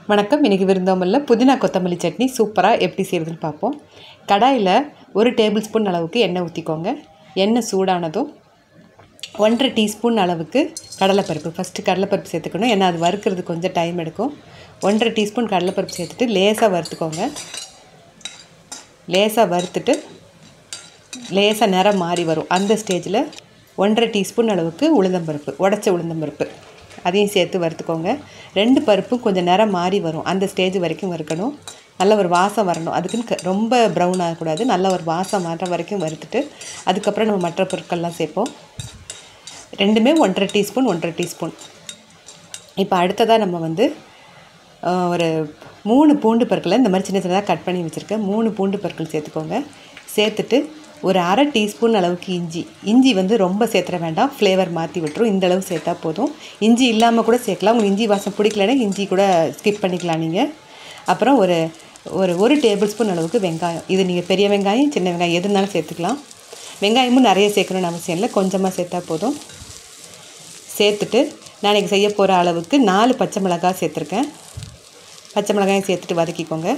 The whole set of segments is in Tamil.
வணக்கம். இன்றைக்கி விருந்தோம்பலில் புதினா கொத்தமல்லி சட்னி சூப்பராக எப்படி செய்கிறதுன்னு பார்ப்போம். கடாயில் 1 டேபிள் ஸ்பூன் அளவுக்கு எண்ணெய் ஊற்றிக்கோங்க. எண்ணெய் சூடானதும் 1.5 டீஸ்பூன் அளவுக்கு கடலைப்பருப்பு, ஃபஸ்ட்டு கடலைப்பருப்பு சேர்த்துக்கணும். ஏன்னா அது வறுக்கிறது கொஞ்சம் டைம் எடுக்கும். 1.5 டீஸ்பூன் கடலைப்பருப்பு சேர்த்துட்டு லேசாக வறுத்துக்கோங்க. லேசாக வறுத்துட்டு லேசாக நிறம் மாறி வரும். அந்த ஸ்டேஜில் 1.5 டீஸ்பூன் அளவுக்கு உளுந்தம்பருப்பு, உடச்ச உளுந்தம்பருப்பு அதையும் சேர்த்து வறுத்துக்கோங்க. 2 பருப்பும் கொஞ்சம் நிறம் மாறி வரும். அந்த ஸ்டேஜ் வரைக்கும் வறுக்கணும். நல்ல ஒரு வாசம் வரணும். அதுக்குன்னு ரொம்ப ப்ரௌன் ஆகக்கூடாது. நல்ல ஒரு வாசம் வர வரைக்கும் வறுத்துட்டு அதுக்கப்புறம் நம்ம மற்ற பொருட்கள்லாம் சேர்ப்போம். ரெண்டுமே 1.5 டீஸ்பூன் 1.5 டீஸ்பூன். இப்போ அடுத்ததாக நம்ம ஒரு 3 பூண்டு பற்களை இந்த மாதிரி சின்ன சின்னதாக கட் பண்ணி வச்சுருக்கேன். 3 பூண்டு பற்கள் சேர்த்துக்கோங்க. சேர்த்துட்டு ஒரு 1/2 டீஸ்பூன் அளவுக்கு இஞ்சி ரொம்ப சேர்த்துற வேண்டாம், ஃப்ளேவர் மாற்றி விட்டுரும். இந்தளவு சேர்த்தா போதும். இஞ்சி இல்லாமல் கூட சேர்க்கலாம். உங்களுக்கு இஞ்சி வாசம் பிடிக்கலன்னா இஞ்சி கூட ஸ்கிப் பண்ணிக்கலாம் நீங்கள். அப்புறம் ஒரு டேபிள் ஸ்பூன் அளவுக்கு வெங்காயம். இது நீங்கள் பெரிய வெங்காயம் சின்ன வெங்காயம் எது இருந்தாலும் சேர்த்துக்கலாம். வெங்காயமும் நிறைய சேர்க்கணும்னு அவசியம் இல்லை, கொஞ்சமாக சேர்த்தா போதும். சேர்த்துட்டு நான் இன்றைக்கி செய்ய போகிற அளவுக்கு 4 பச்சை மிளகாய் சேர்த்துருக்கேன். பச்சை மிளகாயும் சேர்த்துட்டு வதக்கிக்கோங்க.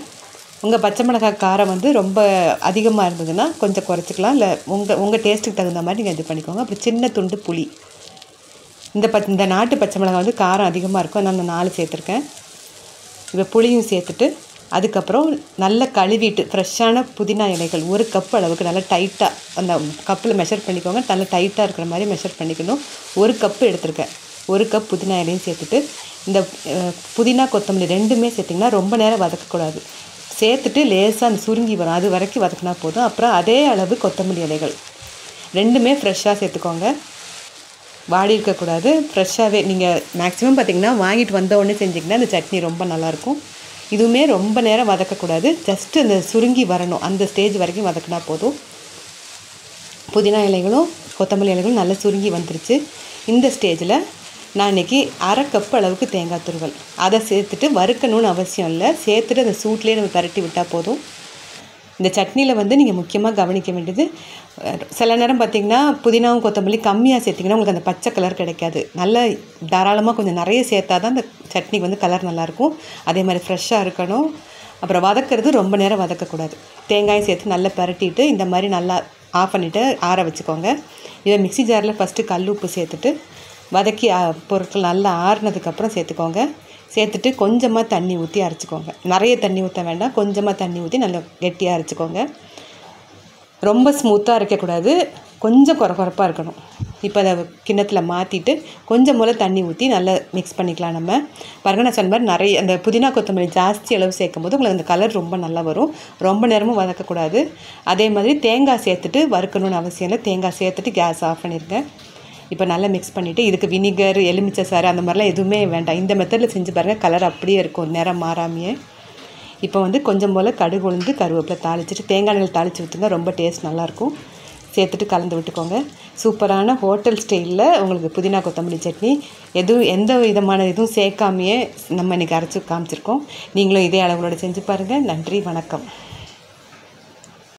உங்கள் பச்சை மிளகாய் காரம் ரொம்ப அதிகமாக இருந்ததுன்னா கொஞ்சம் குறைச்சிக்கலாம், இல்லை உங்கள் டேஸ்ட்டுக்கு தகுந்த மாதிரி நீங்கள் இது பண்ணிக்கோங்க. அப்புறம் சின்ன துண்டு புளி. இந்த நாட்டு பச்சை மிளகாய் காரம் அதிகமாக இருக்கும், அதனால் நான் 4 சேர்த்துருக்கேன். இப்போ புளியும் சேர்த்துட்டு அதுக்கப்புறம் நல்லா கழுவிட்டு ஃப்ரெஷ்ஷான புதினா இலைகள் 1 கப் அளவுக்கு நல்லா டைட்டாக அந்த கப்பில் மெஷர் பண்ணிக்கோங்க. நல்லா டைட்டாக இருக்கிற மாதிரி மெஷர் பண்ணிக்கணும். 1 கப்பு எடுத்துருக்கேன். 1 கப் புதினா இலையும் சேர்த்துட்டு இந்த புதினா கொத்தமல்லி ரெண்டுமே சேர்த்திங்கன்னா ரொம்ப நேரம் வதக்கக்கூடாது. சேர்த்துட்டு லேசாக அந்த சுருங்கி வரும், அது வரைக்கும் வதக்கினா போதும். அப்புறம் அதே அளவு கொத்தமல்லி இலைகள் ரெண்டுமே ஃப்ரெஷ்ஷாக சேர்த்துக்கோங்க. வாடி இருக்கக்கூடாது. ஃப்ரெஷ்ஷாகவே நீங்கள் மேக்ஸிமம் பார்த்திங்கன்னா வாங்கிட்டு வந்த உடனே செஞ்சிங்கன்னா இந்த சட்னி ரொம்ப நல்லாயிருக்கும். இதுவுமே ரொம்ப நேரம் வதக்கக்கூடாது, ஜஸ்ட்டு அந்த சுருங்கி வரணும். அந்த ஸ்டேஜ் வரைக்கும் வதக்கினா போதும். புதினா இலைகளும் கொத்தமல்லி இலைகளும் நல்லா சுருங்கி வந்துருச்சு. இந்த ஸ்டேஜில் நான் இன்றைக்கி 1/2 கப் அளவுக்கு தேங்காய் துருவல் அதை சேர்த்துட்டு வறுக்கணும்னு அவசியம் இல்லை. சேர்த்துட்டு அந்த சூட்லேயே நம்ம பரட்டி விட்டால் போதும். இந்த சட்னியில் நீங்கள் முக்கியமாக கவனிக்க வேண்டியது, சில நேரம் பார்த்திங்கன்னா புதினாவும் கொத்தமல்லி கம்மியாக சேர்த்திங்கன்னா உங்களுக்கு அந்த பச்சை கலர் கிடைக்காது. நல்லா தாராளமாக கொஞ்சம் நிறைய சேர்த்தா தான் அந்த சட்னி கலர் நல்லாயிருக்கும். அதே மாதிரி ஃப்ரெஷ்ஷாக இருக்கணும். அப்புறம் வதக்கிறது ரொம்ப நேரம் வதக்கக்கூடாது. தேங்காயும் சேர்த்து நல்லா பரட்டிட்டு இந்த மாதிரி நல்லா ஆஃப் பண்ணிவிட்டு ஆற வச்சுக்கோங்க. இதை மிக்ஸி ஜாரில் ஃபஸ்ட்டு கல் உப்பு சேர்த்துட்டு வதக்கி பொருட்கள் நல்லா ஆறுனதுக்கப்புறம் சேர்த்துக்கோங்க. சேர்த்துட்டு கொஞ்சமாக தண்ணி ஊற்றி அரைச்சிக்கோங்க. நிறைய தண்ணி ஊற்ற வேண்டாம், கொஞ்சமாக தண்ணி ஊற்றி நல்லா கெட்டியாக அரைச்சிக்கோங்க. ரொம்ப ஸ்மூத்தாக அரைக்கக்கூடாது, கொஞ்சம் குறப்பாக இருக்கணும். இப்போ அதை கிண்ணத்தில் மாற்றிட்டு கொஞ்சம் போல் தண்ணி ஊற்றி நல்லா மிக்ஸ் பண்ணிக்கலாம். நம்ம பாருங்கள், நான் சொன்ன மாதிரி நிறைய அந்த புதினா கொத்தமல்லி ஜாஸ்தி அளவு சேர்க்கும் போது உங்களுக்கு அந்த கலர் ரொம்ப நல்லா வரும். ரொம்ப நேரமும் வதக்கக்கூடாது. அதே மாதிரி தேங்காய் சேர்த்துட்டு வறுக்கணும்னு அவசியம் இல்லை. தேங்காய் சேர்த்துட்டு கேஸ் ஆஃப் பண்ணிடுங்க. இப்போ நல்லா மிக்ஸ் பண்ணிவிட்டு இதுக்கு வினிகர், எலுமிச்சை சாறு அந்த மாதிரிலாம் எதுவுமே வேண்டாம். இந்த மெத்தடில் செஞ்சு பாருங்கள், கலர் அப்படியே இருக்கும், நிறம் மாறாமையே. இப்போ கொஞ்சம் போல் கடுகு, உளுந்து, கருவேப்பிலை தாளிச்சிட்டு தேங்காய் எண்ணெயில் தாளித்து ஊற்றுங்க, ரொம்ப டேஸ்ட் நல்லாயிருக்கும். சேர்த்துட்டு கலந்து விட்டுக்கோங்க. சூப்பரான ஹோட்டல் ஸ்டைலில் உங்களுக்கு புதினா கொத்தமல்லி சட்னி எந்த விதமான இதுவும் சேர்க்காமையே நம்ம இன்றைக்கி அரைச்சி காமிச்சிருக்கோம். நீங்களும் இதே அளவுகளோடு செஞ்சு பாருங்கள். நன்றி, வணக்கம்.